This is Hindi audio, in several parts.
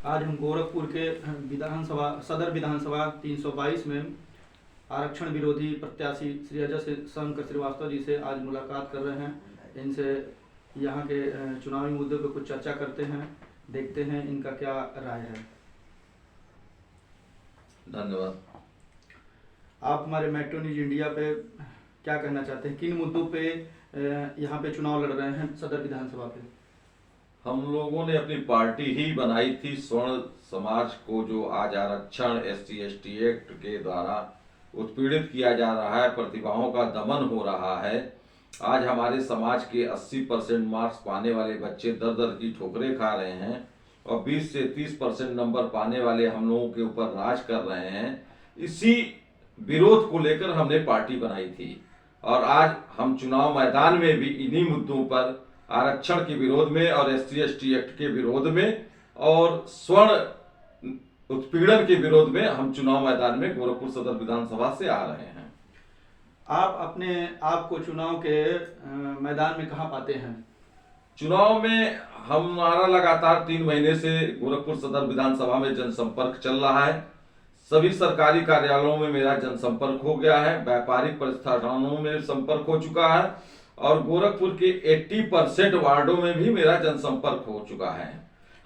आज हम गोरखपुर के विधानसभा सदर विधानसभा 322 में आरक्षण विरोधी प्रत्याशी श्री अजय शंकर श्रीवास्तव जी से आज मुलाकात कर रहे हैं। इनसे यहाँ के चुनावी मुद्दों पर कुछ चर्चा करते हैं, देखते हैं इनका क्या राय है। धन्यवाद। आप हमारे मेट्रो न्यूज इंडिया पे क्या कहना चाहते हैं, किन मुद्दों पे यहाँ पे चुनाव लड़ रहे हैं सदर विधानसभा पे? हम लोगों ने अपनी पार्टी ही बनाई थी स्वर्ण समाज को, जो आज आरक्षण SC/ST एक्ट के द्वारा उत्पीड़ित किया जा रहा है, प्रतिभाओं का दमन हो रहा है। आज हमारे समाज के 80% मार्क्स पाने वाले बच्चे दर दर की ठोकरें खा रहे हैं और 20 से 30% नंबर पाने वाले हम लोगों के ऊपर राज कर रहे हैं। इसी विरोध को लेकर हमने पार्टी बनाई थी और आज हम चुनाव मैदान में भी इन्हीं मुद्दों पर, आरक्षण के विरोध में और SC/ST एक्ट के विरोध में और स्वर्ण उत्पीड़न के विरोध में हम चुनाव मैदान में गोरखपुर सदर विधानसभा से आ रहे हैं। आप अपने आप को चुनाव के मैदान में कहाँ पाते हैं? चुनाव में हमारा लगातार 3 महीने से गोरखपुर सदर विधानसभा में जनसंपर्क चल रहा है। सभी सरकारी कार्यालयों में मेरा जनसंपर्क हो गया है, व्यापारिक प्रतिष्ठानों में संपर्क हो चुका है और गोरखपुर के 80% वार्डों में भी मेरा जनसंपर्क हो चुका है।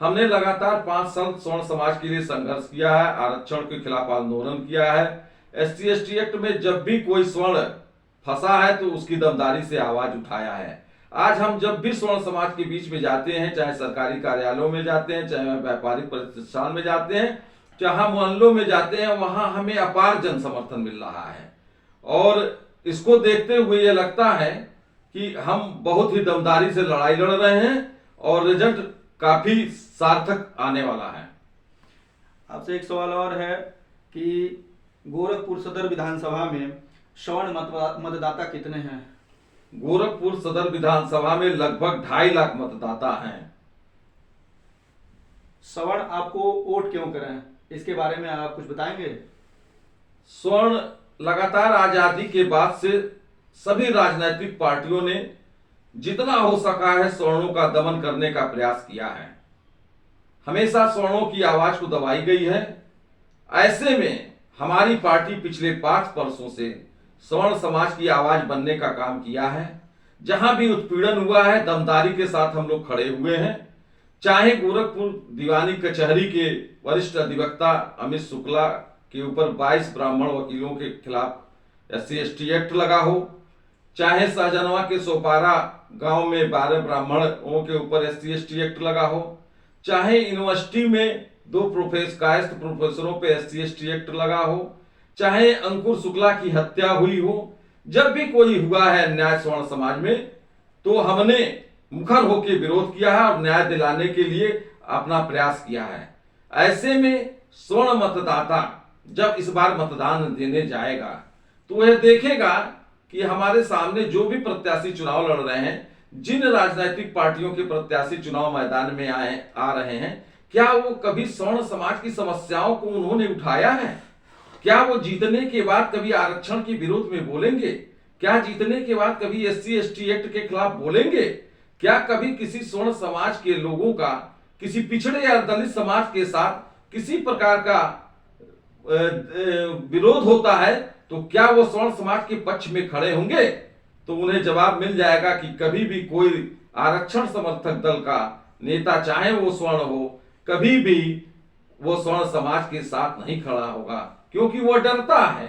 हमने लगातार 5 साल स्वर्ण समाज के लिए संघर्ष किया है, आरक्षण के खिलाफ आंदोलन किया है। SC/ST एक्ट में जब भी कोई स्वर्ण फंसा है तो उसकी दमदारी से आवाज उठाया है। आज हम जब भी स्वर्ण समाज के बीच में जाते हैं, चाहे सरकारी कार्यालयों में जाते हैं, चाहे व्यापारिक प्रतिष्ठान में जाते हैं, चाहे मोहल्लों में जाते हैं, वहां हमें अपार जन समर्थन मिल रहा है और इसको देखते हुए ये लगता है कि हम बहुत ही दमदारी से लड़ाई लड़ रहे हैं और रिजल्ट काफी सार्थक आने वाला है। आपसे एक सवाल और है कि गोरखपुर सदर विधानसभा में सवर्ण मतदाता कितने हैं? गोरखपुर सदर विधानसभा में लगभग 2.5 लाख मतदाता हैं। सवर्ण आपको वोट क्यों करें, इसके बारे में आप कुछ बताएंगे? स्वर्ण लगातार आजादी के बाद से सभी राजनीतिक पार्टियों ने जितना हो सका है स्वर्णों का दमन करने का प्रयास किया है। हमेशा स्वर्णों की आवाज को दबाई गई है। ऐसे में हमारी पार्टी पिछले 5 वर्षों से स्वर्ण समाज की आवाज बनने का काम किया है। जहां भी उत्पीड़न हुआ है, दमदारी के साथ हम लोग खड़े हुए हैं। चाहे गोरखपुर दीवानी कचहरी के वरिष्ठ अधिवक्ता अमित शुक्ला के ऊपर 22 ब्राह्मण वकीलों के खिलाफ SC/ST एक्ट लगा हो, चाहे सहजनवा के सोपारा गांव में 12 ब्राह्मणों के ऊपर SC/ST एक्ट लगा हो, चाहे यूनिवर्सिटी में 2 कायस्थ प्रोफेसरों पे SC/ST एक्ट लगा हो, चाहे अंकुर शुक्ला की हत्या हुई हो, जब भी कोई हुआ है अन्याय स्वर्ण समाज में तो हमने मुखर होकर विरोध किया है और न्याय दिलाने के लिए अपना प्रयास किया है। ऐसे में स्वर्ण मतदाता जब इस बार मतदान देने जाएगा तो वह देखेगा कि हमारे सामने जो भी प्रत्याशी चुनाव लड़ रहे हैं, जिन राजनीतिक पार्टियों के प्रत्याशी चुनाव मैदान में आ रहे हैं, क्या वो कभी स्वर्ण समाज की समस्याओं को उन्होंने उठाया है? क्या वो जीतने के बाद कभी आरक्षण के विरोध में बोलेंगे? क्या जीतने के बाद कभी SC/ST एक्ट के खिलाफ बोलेंगे? क्या कभी किसी स्वर्ण समाज के लोगों का किसी पिछड़े या दलित समाज के साथ किसी प्रकार का विरोध होता है तो क्या वो स्वर्ण समाज के पक्ष में खड़े होंगे? तो उन्हें जवाब मिल जाएगा कि कभी भी कोई आरक्षण समर्थक दल का नेता, चाहे वो स्वर्ण हो, कभी भी वो स्वर्ण समाज के साथ नहीं खड़ा होगा, क्योंकि वो डरता है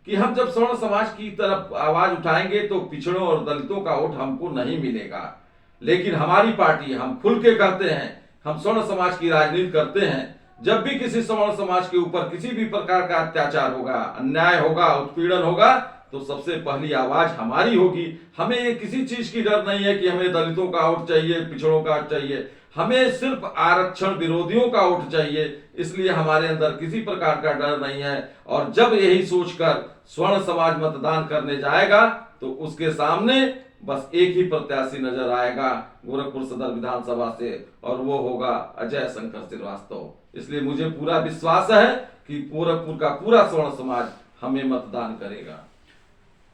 कि हम जब स्वर्ण समाज की तरफ आवाज उठाएंगे तो पिछड़ों और दलितों का वोट हमको नहीं मिलेगा। लेकिन हमारी पार्टी, हम खुल के कहते हैं, हम स्वर्ण समाज की राजनीति करते हैं। जब भी किसी स्वर्ण समाज के ऊपर किसी भी प्रकार का अत्याचार होगा, अन्याय होगा, उत्पीड़न होगा, तो सबसे पहली आवाज हमारी होगी। हमें किसी चीज की डर नहीं है कि हमें दलितों का वोट चाहिए, पिछड़ों का वोट चाहिए, हमें सिर्फ आरक्षण विरोधियों का वोट चाहिए। इसलिए हमारे अंदर किसी प्रकार का डर नहीं है और जब यही सोचकर स्वर्ण समाज मतदान करने जाएगा तो उसके सामने बस एक ही प्रत्याशी नजर आएगा गोरखपुर सदर विधानसभा से, और वो होगा अजय शंकर श्रीवास्तव। इसलिए मुझे पूरा विश्वास है कि गोरखपुर का पूरा स्वर्ण समाज हमें मतदान करेगा।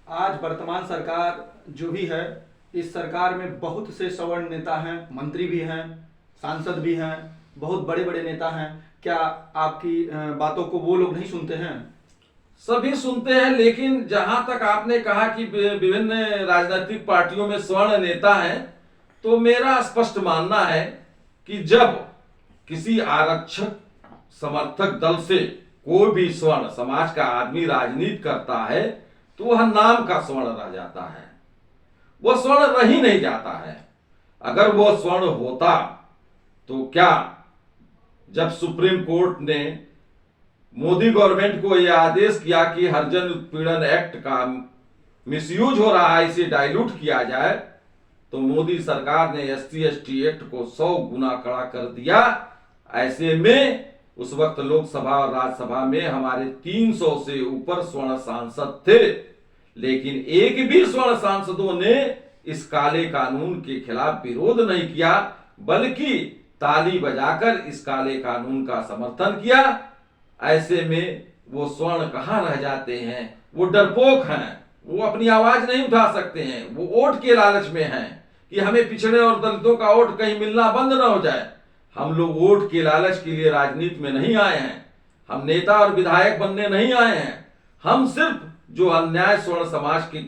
आज वर्तमान सरकार जो भी है, इस सरकार में बहुत से सवर्ण नेता हैं, मंत्री भी हैं, सांसद भी हैं, बहुत बड़े बड़े नेता हैं, क्या आपकी बातों को वो लोग नहीं सुनते हैं? सभी सुनते हैं, लेकिन जहां तक आपने कहा कि विभिन्न राजनीतिक पार्टियों में स्वर्ण नेता हैं, तो मेरा स्पष्ट मानना है कि जब किसी आरक्षक समर्थक दल से कोई भी स्वर्ण समाज का आदमी राजनीति करता है तो वह नाम का स्वर्ण रह जाता है, वह स्वर्ण रह ही नहीं जाता है। अगर वह स्वर्ण होता तो क्या जब सुप्रीम कोर्ट ने मोदी गवर्नमेंट को यह आदेश किया कि हरिजन उत्पीड़न एक्ट का मिसयूज हो रहा है, इसे डाइल्यूट किया जाए, तो मोदी सरकार ने एससी एसटी एक्ट को 100 गुना कड़ा कर दिया। ऐसे में उस वक्त लोकसभा और राज्यसभा में हमारे 300 से ऊपर स्वर्ण सांसद थे, लेकिन एक भी स्वर्ण सांसदों ने इस काले कानून के खिलाफ विरोध नहीं किया, बल्कि ताली बजाकर इस काले कानून का समर्थन किया। ऐसे में वो स्वर्ण कहां रह जाते हैं? वो डरपोक हैं, वो अपनी आवाज नहीं उठा सकते हैं, वो वोट के लालच में हैं कि हमें पिछड़े और दलितों का वोट कहीं मिलना बंद ना हो जाए। हम लोग वोट के लालच के लिए राजनीति में नहीं आए हैं, हम नेता और विधायक बनने नहीं आए हैं। हम सिर्फ जो अन्याय स्वर्ण समाज के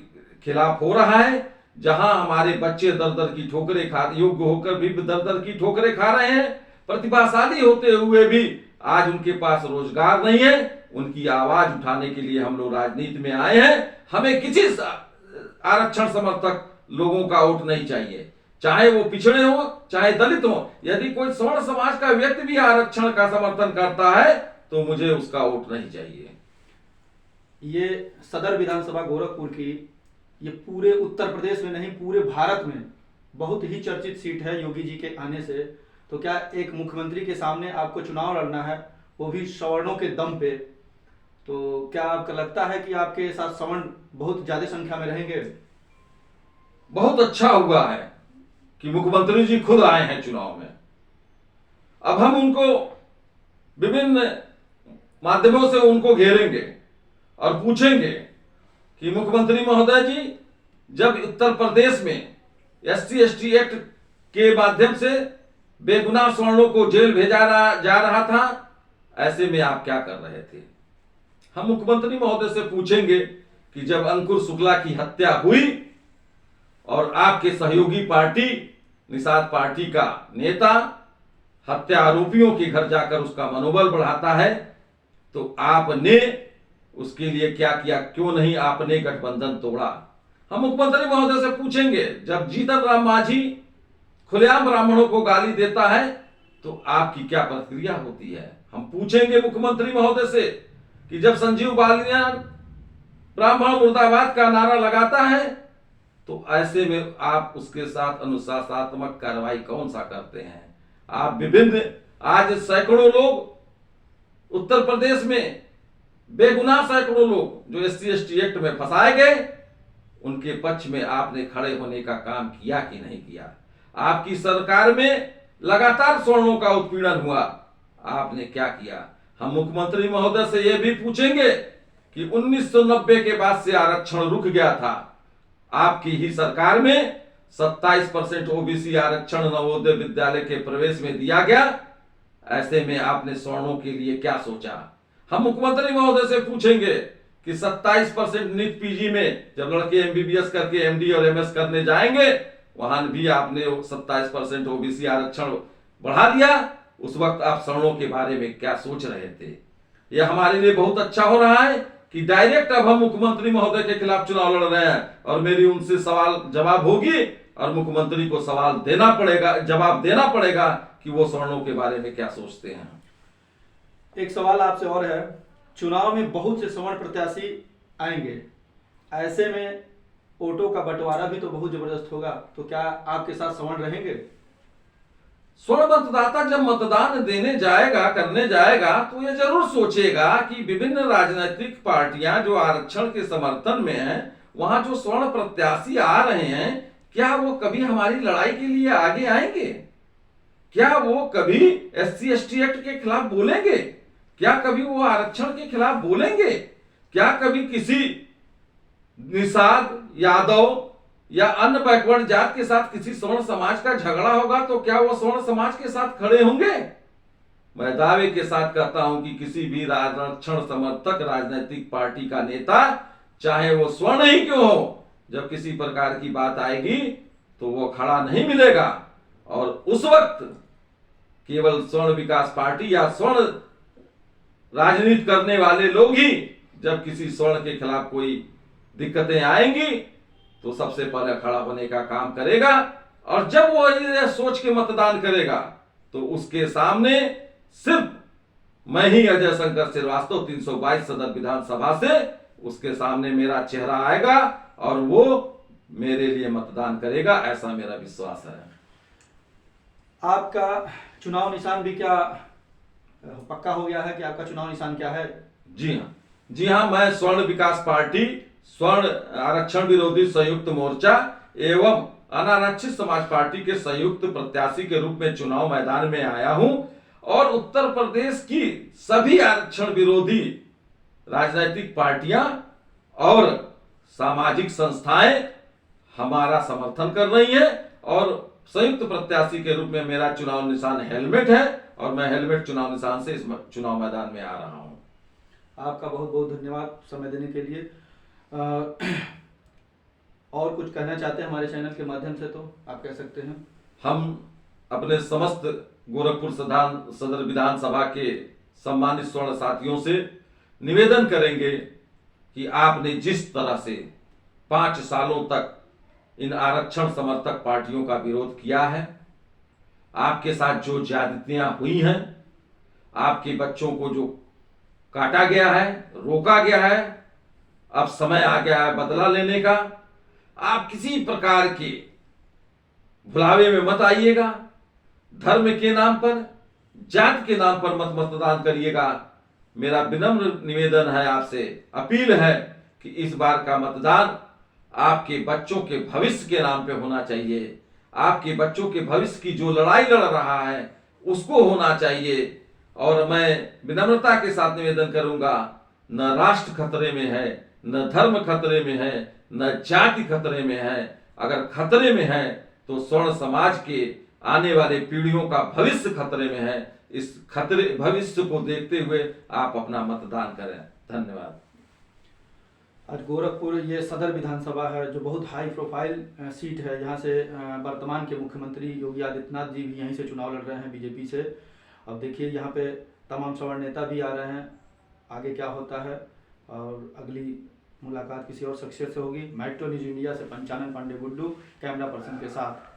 खिलाफ हो रहा है, जहां हमारे बच्चे दर दर की ठोकरें खा, योग्य होकर भी दर दर की ठोकरें खा रहे हैं, प्रतिभाशाली होते हुए भी आज उनके पास रोजगार नहीं है, उनकी आवाज उठाने के लिए हम लोग राजनीति में आए हैं। हमें किसी आरक्षण समर्थक लोगों का वोट नहीं चाहिए, चाहे वो पिछड़े हो चाहे दलित हो। यदि कोई स्वर्ण समाज का व्यक्ति भी आरक्षण का समर्थन करता है तो मुझे उसका वोट नहीं चाहिए। ये सदर विधानसभा गोरखपुर की, ये पूरे उत्तर प्रदेश में नहीं पूरे भारत में बहुत ही चर्चित सीट है योगी जी के आने से। तो क्या एक मुख्यमंत्री के सामने आपको चुनाव लड़ना है, वो भी सवर्णों के दम पे, तो क्या आपको लगता है कि आपके साथ सवर्ण बहुत ज्यादा संख्या में रहेंगे? बहुत अच्छा हुआ है कि मुख्यमंत्री जी खुद आए हैं चुनाव में। अब हम उनको विभिन्न माध्यमों से उनको घेरेंगे और पूछेंगे कि मुख्यमंत्री महोदय जी, जब उत्तर प्रदेश में एससी एसटी एक्ट के माध्यम से बेगुनाह सवर्णों को जेल भेजा जा रहा था, ऐसे में आप क्या कर रहे थे? हम मुख्यमंत्री महोदय से पूछेंगे कि जब अंकुर शुक्ला की हत्या हुई और आपके सहयोगी पार्टी निषाद पार्टी का नेता हत्या आरोपियों के घर जाकर उसका मनोबल बढ़ाता है, तो आपने उसके लिए क्या किया? क्यों नहीं आपने गठबंधन तोड़ा? हम मुख्यमंत्री महोदय से पूछेंगे, जब जीतन राम मांझी खुलेआम ब्राह्मणों को गाली देता है तो आपकी क्या प्रतिक्रिया होती है? हम पूछेंगे मुख्यमंत्री महोदय से कि जब संजीव बालियान ब्राह्मण मुर्दाबाद का नारा लगाता है तो ऐसे में आप उसके साथ अनुशासनात्मक कार्रवाई कौन सा करते हैं? आप विभिन्न, आज सैकड़ों लोग उत्तर प्रदेश में बेगुनाह सैकड़ों लोग जो एससी एसटी एक्ट में फंसाए गए, उनके पक्ष में आपने खड़े होने का काम किया कि नहीं किया? आपकी सरकार में लगातार सवर्णों का उत्पीड़न हुआ, आपने क्या किया? हम मुख्यमंत्री महोदय से यह भी पूछेंगे कि 1990 के बाद से आरक्षण रुक गया था, आपकी ही सरकार में 27% ओबीसी आरक्षण नवोदय विद्यालय के प्रवेश में दिया गया। ऐसे में आपने सवर्णों के लिए क्या सोचा? हम मुख्यमंत्री महोदय से पूछेंगे कि 27% नीट पीजी में जब लड़के एमबीबीएस करके एमडी और एमएस करने जाएंगे, वहां भी आपने 27% ओबीसी आरक्षण बढ़ा दिया। उस वक्त आप सवर्णों के बारे में क्या सोच रहे थे? यह हमारे लिए बहुत अच्छा हो रहा है कि डायरेक्ट अब हम मुख्यमंत्री महोदय के खिलाफ चुनाव लड़ रहे हैं और मेरी उनसे सवाल जवाब होगी और मुख्यमंत्री को सवाल देना पड़ेगा, जवाब देना पड़ेगा कि वो सवर्णों के बारे में क्या सोचते हैं। एक सवाल आपसे और है, चुनाव में बहुत से सवर्ण प्रत्याशी आएंगे, ऐसे में वोटों का बंटवारा भी तो बहुत जबरदस्त होगा, तो क्या आपके साथ सवर्ण रहेंगे? स्वर्ण मतदाता जब मतदान देने जाएगा, करने जाएगा, तो यह जरूर सोचेगा कि विभिन्न राजनीतिक पार्टियां जो आरक्षण के समर्थन में हैं, वहां जो स्वर्ण प्रत्याशी आ रहे हैं, क्या वो कभी हमारी लड़ाई के लिए आगे आएंगे? क्या वो कभी एससी एसटी एक्ट के खिलाफ बोलेंगे? क्या कभी वो आरक्षण के खिलाफ बोलेंगे? क्या कभी किसी निषाद, यादव या अन्य बैकवर्ड जात के साथ किसी स्वर्ण समाज का झगड़ा होगा तो क्या वो स्वर्ण समाज के साथ खड़े होंगे? मैं दावे के साथ कहता हूं कि किसी भी आरक्षण समर्थक राजनीतिक पार्टी का नेता, चाहे वो स्वर्ण ही क्यों हो, जब किसी प्रकार की बात आएगी तो वो खड़ा नहीं मिलेगा। और उस वक्त केवल स्वर्ण विकास पार्टी या स्वर्ण राजनीति करने वाले लोग ही, जब किसी स्वर्ण के खिलाफ कोई दिक्कतें आएंगी तो सबसे पहले खड़ा होने का काम करेगा। और जब वो ये सोच के मतदान करेगा तो उसके सामने सिर्फ मैं ही, अजय शंकर श्रीवास्तव, 322 सदर विधानसभा से उसके सामने मेरा चेहरा आएगा और वो मेरे लिए मतदान करेगा, ऐसा मेरा विश्वास है। आपका चुनाव निशान भी क्या पक्का हो गया है कि आपका चुनाव निशान क्या है? जी हाँ, मैं स्वर्ण विकास पार्टी, स्वर्ण आरक्षण विरोधी संयुक्त मोर्चा एवं अनारक्षित समाज पार्टी के संयुक्त प्रत्याशी के रूप में चुनाव मैदान में आया हूं और उत्तर प्रदेश की सभी आरक्षण विरोधी राजनीतिक पार्टियां और सामाजिक संस्थाएं हमारा समर्थन कर रही हैं और संयुक्त प्रत्याशी के रूप में मेरा चुनाव निशान हेलमेट है और मैं हेलमेट चुनाव निशान से इस चुनाव मैदान में आ रहा हूं। आपका बहुत बहुत धन्यवाद समय देने के लिए। और कुछ कहना चाहते हैं हमारे चैनल के माध्यम से तो आप कह सकते हैं। हम अपने समस्त गोरखपुर सदर विधानसभा के सम्मानित स्वर्ण साथियों से निवेदन करेंगे कि आपने जिस तरह से 5 सालों तक इन आरक्षण समर्थक पार्टियों का विरोध किया है, आपके साथ जो ज्यादतियां हुई हैं, आपके बच्चों को जो काटा गया है, रोका गया है, अब समय आ गया है बदला लेने का। आप किसी प्रकार के भुलावे में मत आइएगा। धर्म के नाम पर, जात के नाम पर मत मतदान करिएगा। मेरा विनम्र निवेदन है, आपसे अपील है कि इस बार का मतदान आपके बच्चों के भविष्य के नाम पे होना चाहिए। आपके बच्चों के भविष्य की जो लड़ाई लड़ रहा है उसको होना चाहिए। और मैं विनम्रता के साथ निवेदन करूंगा, न राष्ट्र खतरे में है, न धर्म खतरे में है, न जाति खतरे में है। अगर खतरे में है तो स्वर्ण समाज के आने वाले पीढ़ियों का भविष्य खतरे में है। इस खतरे भविष्य को देखते हुए आप अपना मतदान करें। धन्यवाद। आज गोरखपुर ये सदर विधानसभा है जो बहुत हाई प्रोफाइल सीट है। यहाँ से वर्तमान के मुख्यमंत्री योगी आदित्यनाथ जी भी यहीं से चुनाव लड़ रहे हैं बीजेपी से। अब देखिए यहाँ पे तमाम सवर्ण नेता भी आ रहे हैं, आगे क्या होता है। और अगली मुलाकात किसी और शख्सियत से होगी। मेट्रो न्यूज इंडिया से पंचानन पांडे गुड्डू, कैमरा पर्सन के साथ।